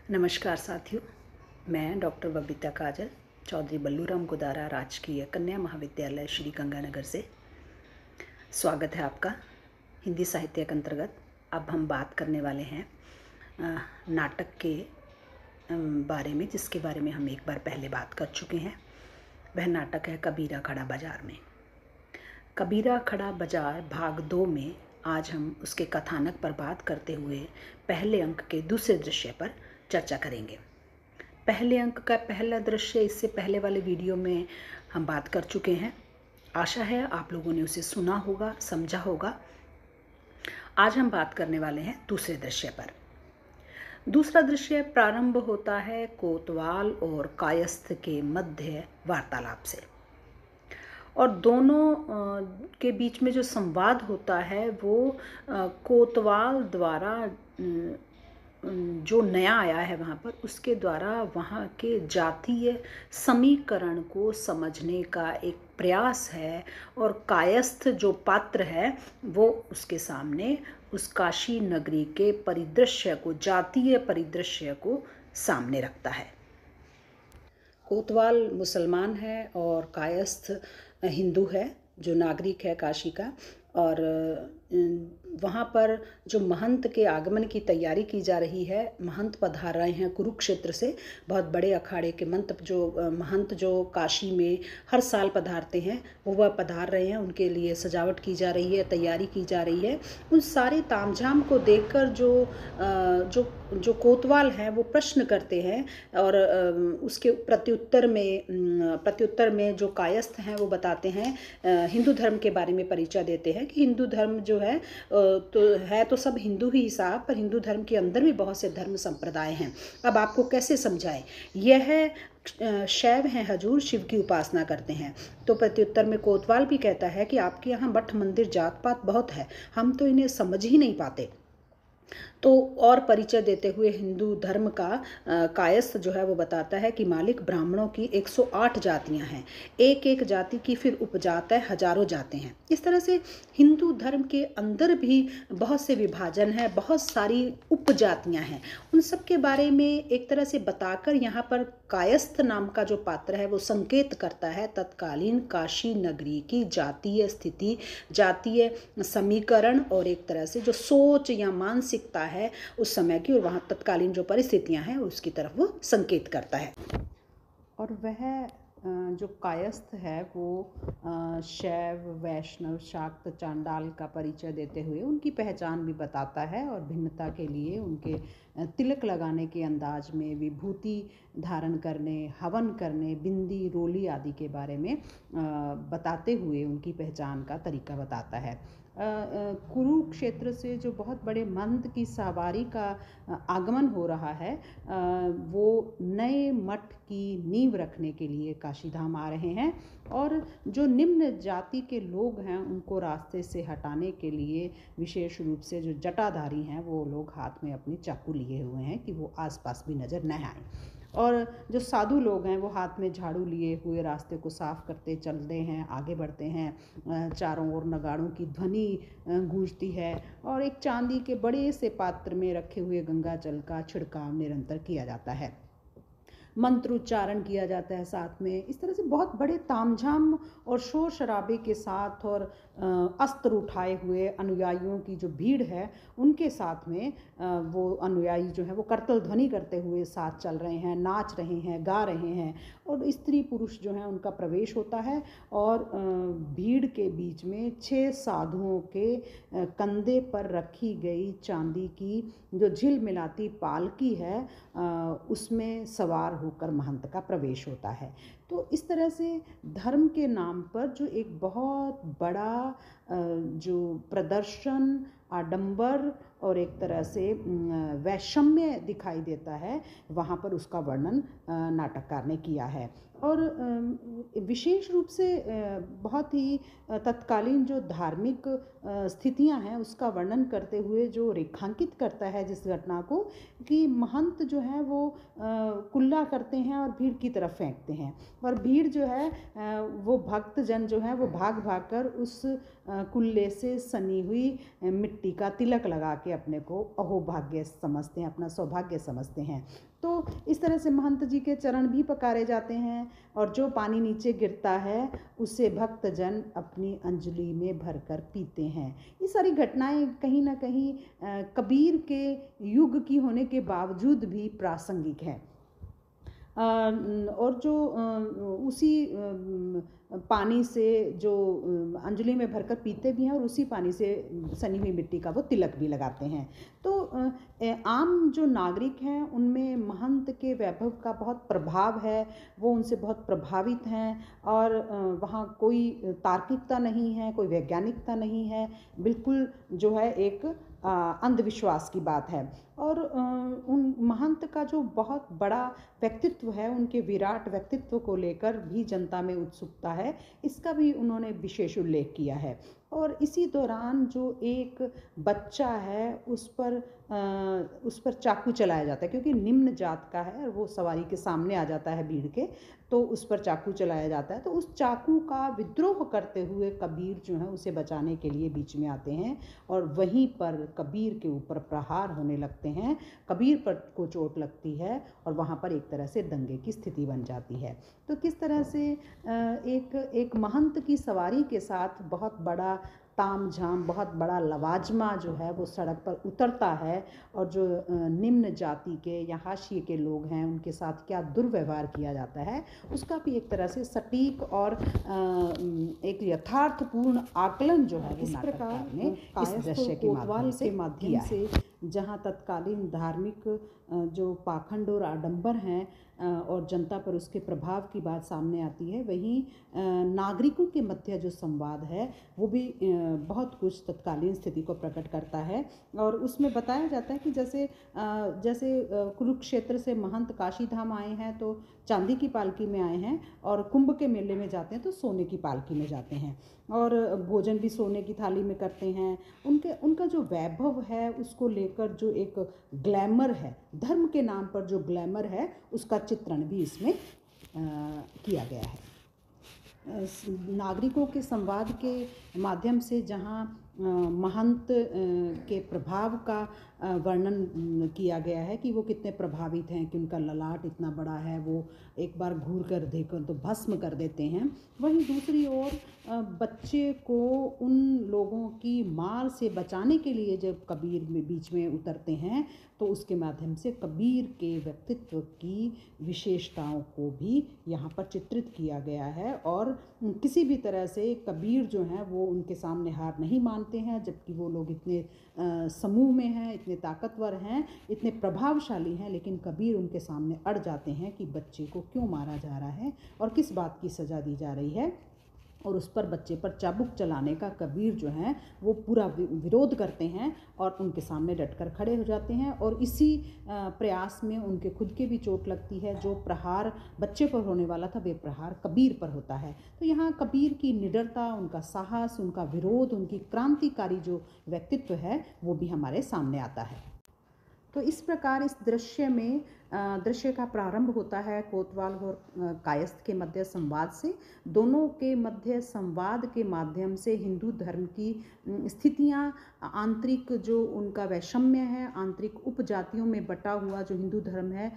नमस्कार साथियों, मैं डॉक्टर बबीता काजल, चौधरी बल्लूराम गुदारा राजकीय कन्या महाविद्यालय श्री गंगानगर से स्वागत है आपका। हिंदी साहित्य के अंतर्गत अब हम बात करने वाले हैं नाटक के बारे में, जिसके बारे में हम एक बार पहले बात कर चुके हैं। वह नाटक है कबीरा खड़ा बाजार में। कबीरा खड़ा बाजार भाग 2 में आज हम उसके कथानक पर बात करते हुए पहले अंक के दूसरे दृश्य पर चर्चा करेंगे। पहले अंक का पहला दृश्य इससे पहले वाले वीडियो में हम बात कर चुके हैं। आशा है आप लोगों ने उसे सुना होगा, समझा होगा। आज हम बात करने वाले हैं दूसरे दृश्य पर। दूसरा दृश्य प्रारंभ होता है कोतवाल और कायस्थ के मध्य वार्तालाप से, और दोनों के बीच में जो संवाद होता है वो कोतवाल द्वारा, जो नया आया है वहाँ पर, उसके द्वारा वहाँ के जातीय समीकरण को समझने का एक प्रयास है। और कायस्थ जो पात्र है वो उसके सामने उस काशी नगरी के परिदृश्य को, जातीय परिदृश्य को सामने रखता है। कोतवाल मुसलमान है और कायस्थ हिंदू है, जो नागरिक है काशी का। और वहाँ पर जो महंत के आगमन की तैयारी की जा रही है, महंत पधार रहे हैं कुरुक्षेत्र से। बहुत बड़े अखाड़े के महंत जो काशी में हर साल पधारते हैं, वह पधार रहे हैं। उनके लिए सजावट की जा रही है, तैयारी की जा रही है। उन सारे तामझाम को देखकर जो कोतवाल हैं वो प्रश्न करते हैं, और उसके प्रत्युत्तर में जो कायस्थ हैं वो बताते हैं, हिंदू धर्म के बारे में परिचय देते हैं कि हिंदू धर्म जो है तो सब हिंदू ही साहब, पर हिंदू धर्म के अंदर भी बहुत से धर्म संप्रदाय हैं। अब आपको कैसे समझाएं? यह शैव हैं हजूर, शिव की उपासना करते हैं। तो प्रत्युत्तर में कोतवाल भी कहता है कि आपके यहाँ मठ मंदिर जात पात बहुत है, हम तो इन्हें समझ ही नहीं पाते। तो और परिचय देते हुए हिंदू धर्म का कायस्थ जो है वो बताता है कि मालिक, ब्राह्मणों की 108 जातियां हैं, एक एक जाति की फिर उपजात है, हजारों जातें हैं। इस तरह से हिंदू धर्म के अंदर भी बहुत से विभाजन है, बहुत सारी उपजातियां हैं। उन सब के बारे में एक तरह से बताकर यहाँ पर कायस्थ नाम का जो पात्र है वो संकेत करता है तत्कालीन काशी नगरी की जातीय स्थिति, जातीय समीकरण, और एक तरह से जो सोच या मानसिकता है उस समय की, और वहाँ तत्कालीन जो परिस्थितियां हैं उसकी तरफ वो संकेत करता है। और वह जो कायस्थ है वो शैव, वैष्णव, शाक्त, चांडाल का परिचय देते हुए उनकी पहचान भी बताता है, और भिन्नता के लिए उनके तिलक लगाने के अंदाज में, विभूति धारण करने, हवन करने, बिंदी, रोली आदि के बारे में बताते हुए उनकी पहचान का तरीका बताता है। कुरुक्षेत्र से जो बहुत बड़े महंत की सवारी का आगमन हो रहा है, वो नए मठ की नींव रखने के लिए काशीधाम आ रहे हैं, और जो निम्न जाति के लोग हैं उनको रास्ते से हटाने के लिए विशेष रूप से जो जटाधारी हैं वो लोग हाथ में अपनी चाकू लिए हुए हैं कि वो आसपास भी नज़र न आए। और जो साधु लोग हैं वो हाथ में झाड़ू लिए हुए रास्ते को साफ करते चलते हैं, आगे बढ़ते हैं। चारों ओर नगाड़ों की ध्वनि गूंजती है, और एक चांदी के बड़े से पात्र में रखे हुए गंगा जल का छिड़काव निरंतर किया जाता है, मंत्रोच्चारण किया जाता है साथ में। इस तरह से बहुत बड़े तामझाम और शोर शराबे के साथ, और अस्त्र उठाए हुए अनुयायियों की जो भीड़ है उनके साथ में वो अनुयायी जो है वो करतल ध्वनि करते हुए साथ चल रहे हैं, नाच रहे हैं, गा रहे हैं, और स्त्री पुरुष जो हैं उनका प्रवेश होता है। और भीड़ के बीच में 6 साधुओं के कंधे पर रखी गई चांदी की जो झिलमिलाती पालकी है, उसमें सवार होकर महंत का प्रवेश होता है। तो इस तरह से धर्म के नाम पर जो एक बहुत बड़ा जो प्रदर्शन, आडंबर और एक तरह से वैषम्य दिखाई देता है, वहाँ पर उसका वर्णन नाटककार ने किया है। और विशेष रूप से बहुत ही तत्कालीन जो धार्मिक स्थितियां हैं उसका वर्णन करते हुए जो रेखांकित करता है जिस घटना को, कि महंत जो है वो कुल्ला करते हैं और भीड़ की तरफ फेंकते हैं, और भीड़ जो है वो भक्तजन जो है वो भाग भाग कर उस कुल्ले से सनी हुई मिट्टी का तिलक लगा के अपने को अहोभाग्य समझते हैं, अपना सौभाग्य समझते हैं। तो इस तरह से महंत जी के चरण भी पकारे जाते हैं, और जो पानी नीचे गिरता है उसे भक्तजन अपनी अंजलि में भरकर पीते हैं। ये सारी घटनाएं कहीं ना कहीं कबीर के युग की होने के बावजूद भी प्रासंगिक हैं। और जो उसी पानी से जो अंजलि में भरकर पीते भी हैं, और उसी पानी से सनी हुई मिट्टी का वो तिलक भी लगाते हैं। तो आम जो नागरिक हैं उनमें महंत के वैभव का बहुत प्रभाव है, वो उनसे बहुत प्रभावित हैं, और वहाँ कोई तार्किकता नहीं है, कोई वैज्ञानिकता नहीं है, बिल्कुल जो है एक अंधविश्वास की बात है। और उन महंत का जो बहुत बड़ा व्यक्तित्व है, उनके विराट व्यक्तित्व को लेकर भी जनता में उत्सुकता है, इसका भी उन्होंने विशेष उल्लेख किया है। और इसी दौरान जो एक बच्चा है उस पर चाकू चलाया जाता है, क्योंकि निम्न जात का है और वो सवारी के सामने आ जाता है भीड़ के, तो उस पर चाकू चलाया जाता है। तो उस चाकू का विद्रोह करते हुए कबीर जो है उसे बचाने के लिए बीच में आते हैं, और वहीं पर कबीर के ऊपर प्रहार होने लगते हैं, कबीर पर को चोट लगती है, और वहाँ पर एक तरह से दंगे की स्थिति बन जाती है। तो किस तरह से एक महंत की सवारी के साथ बहुत बड़ा ताम झाम, बहुत बड़ा लवाजमा जो है वो सड़क पर उतरता है, और जो निम्न जाति के या हाशिए के लोग हैं उनके साथ क्या दुर्व्यवहार किया जाता है, उसका भी एक तरह से सटीक और एक यथार्थपूर्ण आकलन जो है इस प्रकार ने इस दृश्य के माध्यम से जहाँ तत्कालीन धार्मिक जो पाखंड और आडंबर हैं और जनता पर उसके प्रभाव की बात सामने आती है, वहीं नागरिकों के मध्य जो संवाद है वो भी बहुत कुछ तत्कालीन स्थिति को प्रकट करता है। और उसमें बताया जाता है कि जैसे कुरुक्षेत्र से महंत काशी धाम आए हैं तो चांदी की पालकी में आए हैं, और कुंभ के मेले में जाते हैं तो सोने की पालकी में जाते हैं, और भोजन भी सोने की थाली में करते हैं। उनका जो वैभव है उसको लेकर जो एक ग्लैमर है, धर्म के नाम पर जो ग्लैमर है, उसका चित्रण भी इसमें किया गया है। नागरिकों के संवाद के माध्यम से जहाँ महंत के प्रभाव का वर्णन किया गया है कि वो कितने प्रभावित हैं, कि उनका ललाट इतना बड़ा है, वो एक बार घूर कर देखकर तो भस्म कर देते हैं। वहीं दूसरी ओर बच्चे को उन लोगों की मार से बचाने के लिए जब कबीर में बीच में उतरते हैं, तो उसके माध्यम से कबीर के व्यक्तित्व की विशेषताओं को भी यहाँ पर चित्रित किया गया है। और किसी भी तरह से कबीर जो हैं वो उनके सामने हार नहीं मानते हैं, जबकि वो लोग इतने समूह में हैं, इतने ताकतवर हैं, इतने प्रभावशाली हैं, लेकिन कबीर उनके सामने अड़ जाते हैं कि बच्चे को क्यों मारा जा रहा है और किस बात की सज़ा दी जा रही है, और उस पर बच्चे पर चाबुक चलाने का कबीर जो हैं वो पूरा विरोध करते हैं और उनके सामने डटकर खड़े हो जाते हैं। और इसी प्रयास में उनके खुद के भी चोट लगती है, जो प्रहार बच्चे पर होने वाला था वे प्रहार कबीर पर होता है। तो यहाँ कबीर की निडरता, उनका साहस, उनका विरोध, उनकी क्रांतिकारी जो व्यक्तित्व है वो भी हमारे सामने आता है। तो इस प्रकार इस दृश्य का प्रारंभ होता है कोतवाल और कायस्थ के मध्य संवाद से। दोनों के मध्य संवाद के माध्यम से हिंदू धर्म की स्थितियां, आंतरिक जो उनका वैषम्य है, आंतरिक उपजातियों में बटा हुआ जो हिंदू धर्म है,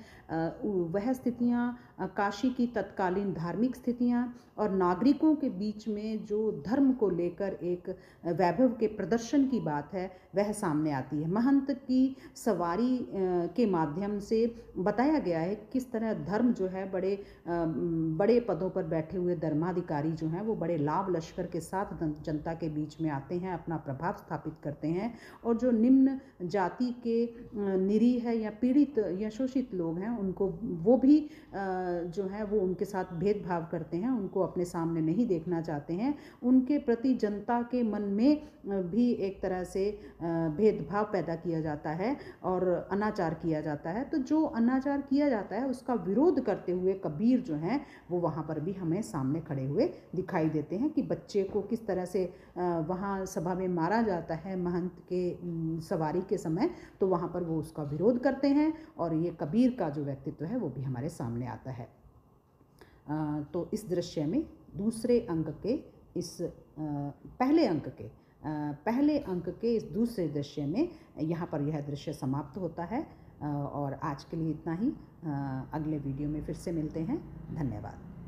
वह स्थितियां, काशी की तत्कालीन धार्मिक स्थितियां और नागरिकों के बीच में जो धर्म को लेकर एक वैभव के प्रदर्शन की बात है, वह सामने आती है। महंत की सवारी के माध्यम से बताया गया है किस तरह धर्म जो है बड़े पदों पर बैठे हुए धर्माधिकारी जो हैं वो बड़े लाभ लश्कर के साथ जनता के बीच में आते हैं, अपना प्रभाव स्थापित करते हैं, और जो निम्न जाति के निरीह है या पीड़ित या शोषित लोग हैं उनको वो भी जो है वो उनके साथ भेदभाव करते हैं, उनको अपने सामने नहीं देखना चाहते हैं, उनके प्रति जनता के मन में भी एक तरह से भेदभाव पैदा किया जाता है और अनाचार किया जाता है। तो जो अनाचार किया जाता है उसका विरोध करते हुए कबीर जो हैं वो वहाँ पर भी हमें सामने खड़े हुए दिखाई देते हैं कि बच्चे को किस तरह से वहाँ सभा में मारा जाता है महंत के सवारी के समय, तो वहाँ पर वो उसका विरोध करते हैं और ये कबीर का जो व्यक्तित्व है वो भी हमारे सामने आता है। तो इस दृश्य में दूसरे अंक के इस पहले अंक के इस दूसरे दृश्य में यहाँ पर यह दृश्य समाप्त होता है। और आज के लिए इतना ही। अगले वीडियो में फिर से मिलते हैं। धन्यवाद।